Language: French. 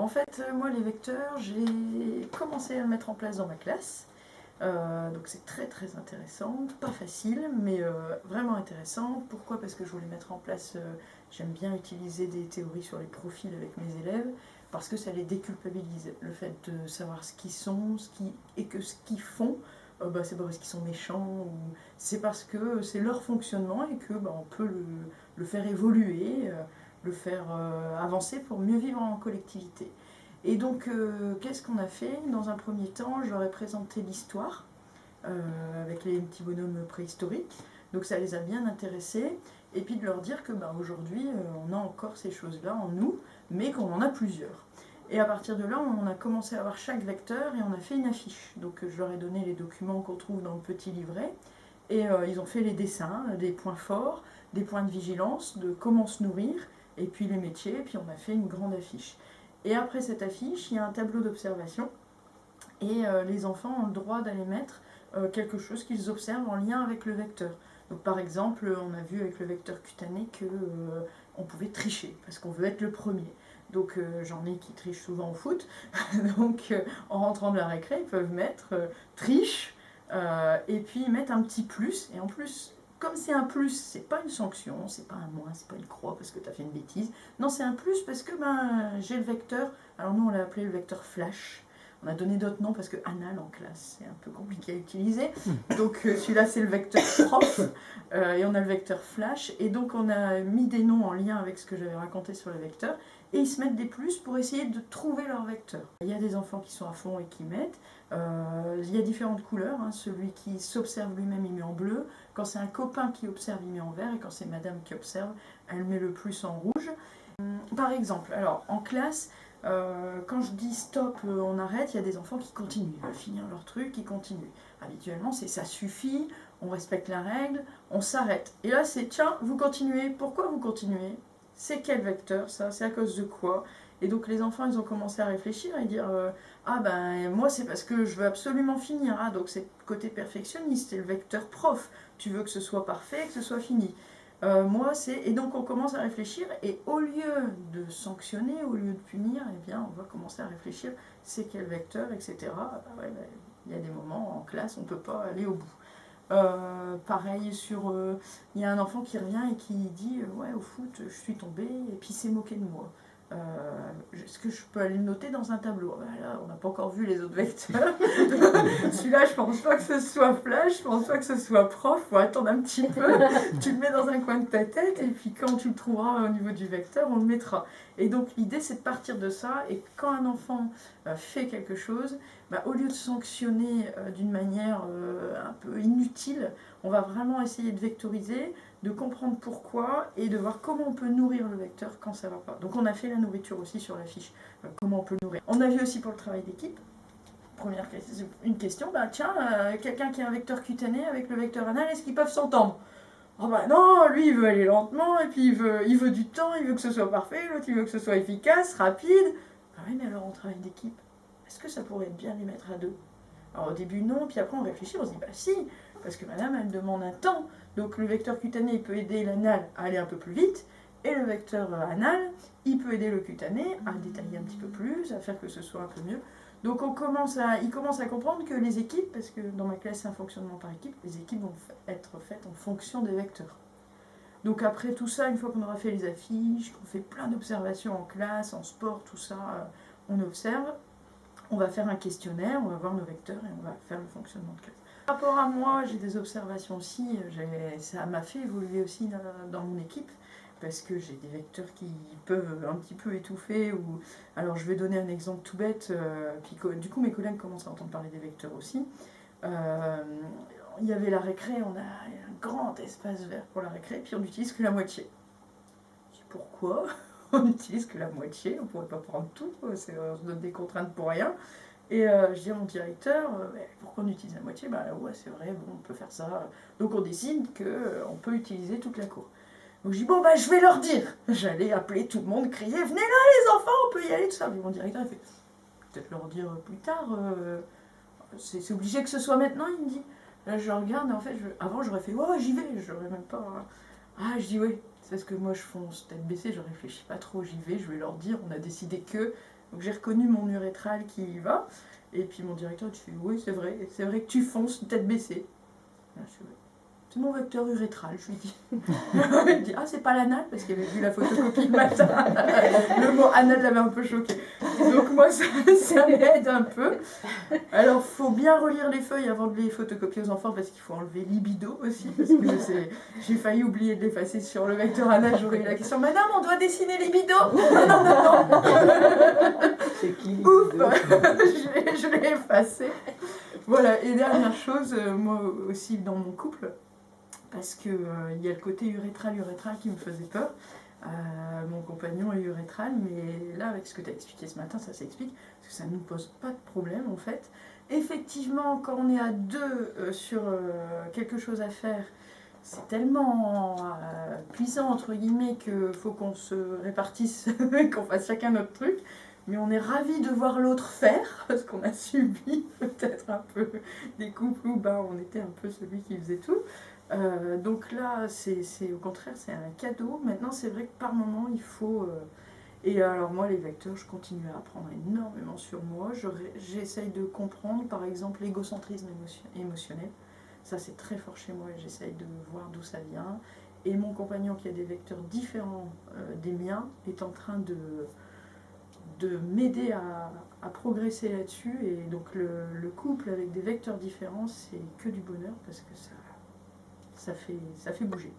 En fait, moi, les vecteurs, j'ai commencé à le mettre en place dans ma classe. Donc c'est très très intéressant, pas facile, mais vraiment intéressant. Pourquoi? Parce que je voulais mettre en place, j'aime bien utiliser des théories sur les profils avec mes élèves, parce que ça les déculpabilise. Le fait de savoir ce qu'ils sont, et que ce qu'ils font, c'est pas parce qu'ils sont méchants, c'est parce que c'est leur fonctionnement et que on peut le faire évoluer, le faire avancer pour mieux vivre en collectivité. Et donc, qu'est-ce qu'on a fait? Dans un premier temps, je leur ai présenté l'histoire, avec les petits bonhommes préhistoriques. Donc ça les a bien intéressés. Et puis de leur dire que aujourd'hui, on a encore ces choses-là en nous, mais qu'on en a plusieurs. Et à partir de là, on a commencé à avoir chaque vecteur et on a fait une affiche. Donc je leur ai donné les documents qu'on trouve dans le petit livret. Et ils ont fait les dessins, des points forts, des points de vigilance, de comment se nourrir, et puis les métiers, et puis on a fait une grande affiche. Et après cette affiche, il y a un tableau d'observation et les enfants ont le droit d'aller mettre quelque chose qu'ils observent en lien avec le vecteur. Donc par exemple, on a vu avec le vecteur cutané qu'on pouvait tricher parce qu'on veut être le premier. Donc j'en ai qui trichent souvent au foot. Donc en rentrant de la récré, ils peuvent mettre triche et puis mettre un petit plus. Et en plus, comme c'est un plus, c'est pas une sanction, c'est pas un moins, c'est pas une croix parce que tu as fait une bêtise. Non, c'est un plus parce que j'ai le vecteur. Alors nous, on l'a appelé le vecteur flash. On a donné d'autres noms parce que anal en classe, c'est un peu compliqué à utiliser. Donc celui-là, c'est le vecteur prof. Et on a le vecteur flash. Et donc on a mis des noms en lien avec ce que j'avais raconté sur le vecteur. Et ils se mettent des plus pour essayer de trouver leur vecteur. Il y a des enfants qui sont à fond et qui mettent. Il y a différentes couleurs. Celui qui s'observe lui-même, il met en bleu. Quand c'est un copain qui observe, il met en vert. Et quand c'est madame qui observe, elle met le plus en rouge. Par exemple, alors en classe, quand je dis stop, on arrête, il y a des enfants qui continuent. Ils veulent finir leur truc, ils continuent. Habituellement, c'est ça suffit, on respecte la règle, on s'arrête. Et là, c'est tiens, vous continuez. Pourquoi vous continuez? C'est quel vecteur ça? C'est à cause de quoi? Et donc les enfants, ils ont commencé à réfléchir et dire moi c'est parce que je veux absolument finir. Ah, donc c'est le côté perfectionniste, c'est le vecteur prof. Tu veux que ce soit parfait, que ce soit fini. Moi c'est... Et donc on commence à réfléchir et au lieu de sanctionner, au lieu de punir, eh bien on va commencer à réfléchir c'est quel vecteur, etc. Il y a des moments en classe on ne peut pas aller au bout. Pareil sur... il y a un enfant qui revient et qui dit ouais au foot je suis tombé et puis il s'est moqué de moi. Est-ce que je peux aller le noter dans un tableau? Là, on n'a pas encore vu les autres vecteurs. Celui-là, je pense pas que ce soit flash, je pense pas que ce soit prof. Faut attendre un petit peu. Tu le mets dans un coin de ta tête et puis quand tu le trouveras au niveau du vecteur, on le mettra. Et donc l'idée, c'est de partir de ça. Et quand un enfant fait quelque chose, au lieu de sanctionner d'une manière un peu inutile, on va vraiment essayer de vectoriser, de comprendre pourquoi et de voir comment on peut nourrir le vecteur quand ça ne va pas. Donc on a fait la nourriture aussi sur la fiche, comment on peut nourrir. On a vu aussi pour le travail d'équipe, première question, une question, quelqu'un qui a un vecteur cutané avec le vecteur anal, est-ce qu'ils peuvent s'entendre? Oh non, lui il veut aller lentement, et puis il veut du temps, il veut que ce soit parfait, l'autre il veut que ce soit efficace, rapide. Oui, mais alors en travail d'équipe, est-ce que ça pourrait être bien les mettre à deux? Alors au début non, puis après on réfléchit, on se dit si, parce que madame elle demande un temps. Donc le vecteur cutané il peut aider l'anal à aller un peu plus vite, et le vecteur anal il peut aider le cutané à détailler un petit peu plus, à faire que ce soit un peu mieux. Donc il commence à comprendre que les équipes, parce que dans ma classe c'est un fonctionnement par équipe, les équipes vont être faites en fonction des vecteurs. Donc après tout ça, une fois qu'on aura fait les affiches, qu'on fait plein d'observations en classe, en sport, tout ça, on observe, on va faire un questionnaire, on va voir nos vecteurs et on va faire le fonctionnement de classe. Par rapport à moi, j'ai des observations aussi, ça m'a fait évoluer aussi dans mon équipe, parce que j'ai des vecteurs qui peuvent un petit peu étouffer. Alors je vais donner un exemple tout bête, puis du coup mes collègues commencent à entendre parler des vecteurs aussi. Il y avait la récré, on a un grand espace vert pour la récré, puis on n'utilise que la moitié. Je dis pourquoi on n'utilise que la moitié? On ne pourrait pas prendre tout, on se donne des contraintes pour rien. Et je dis à mon directeur, pourquoi on utilise la moitié? Ouais, c'est vrai, bon, on peut faire ça. Donc on décide qu'on peut utiliser toute la cour. Donc je dis, je vais leur dire. J'allais appeler tout le monde, crier, venez là les enfants, on peut y aller, tout ça. Puis mon directeur, il fait, peut-être leur dire plus tard, c'est obligé que ce soit maintenant, il me dit. Là je regarde, et en fait, avant j'aurais fait, ouais, j'y vais, j'aurais même pas... je dis, oui, c'est parce que moi je fonce tête baissée, je réfléchis pas trop, j'y vais, je vais leur dire, on a décidé que... Donc j'ai reconnu mon urétral qui y va. Et puis mon directeur il fait oui c'est vrai que tu fonces tête baissée. Là, je fais, ouais. C'est mon vecteur urétral, je lui dis. Il dit ah c'est pas l'anal parce qu'il avait vu la photocopie le matin. Le mot anal l'avait un peu choqué. Donc moi ça m'aide un peu. Alors faut bien relire les feuilles avant de les photocopier aux enfants parce qu'il faut enlever libido aussi parce que j'ai failli oublier de l'effacer sur le vecteur anal. J'aurais eu la question madame on doit dessiner libido. Non non non. C'est qui Ouf, je l'ai effacé. Voilà, et dernière chose, moi aussi dans mon couple, parce qu'il y a le côté urétral qui me faisait peur. Mon compagnon est urétral, mais là, avec ce que tu as expliqué ce matin, ça s'explique, parce que ça ne nous pose pas de problème en fait. Effectivement, quand on est à deux sur quelque chose à faire, c'est tellement puissant, entre guillemets, qu'il faut qu'on se répartisse, qu'on fasse chacun notre truc. Mais on est ravis de voir l'autre faire, parce qu'on a subi peut-être un peu des couples où on était un peu celui qui faisait tout. Donc là, c'est au contraire, c'est un cadeau. Maintenant, c'est vrai que par moment, il faut... Et alors moi, les vecteurs, je continue à apprendre énormément sur moi. J'essaye de comprendre, par exemple, l'égocentrisme émotionnel. Ça, c'est très fort chez moi et j'essaye de voir d'où ça vient. Et mon compagnon, qui a des vecteurs différents des miens, est en train de m'aider à progresser là-dessus. Et donc le couple avec des vecteurs différents, c'est que du bonheur parce que ça fait bouger.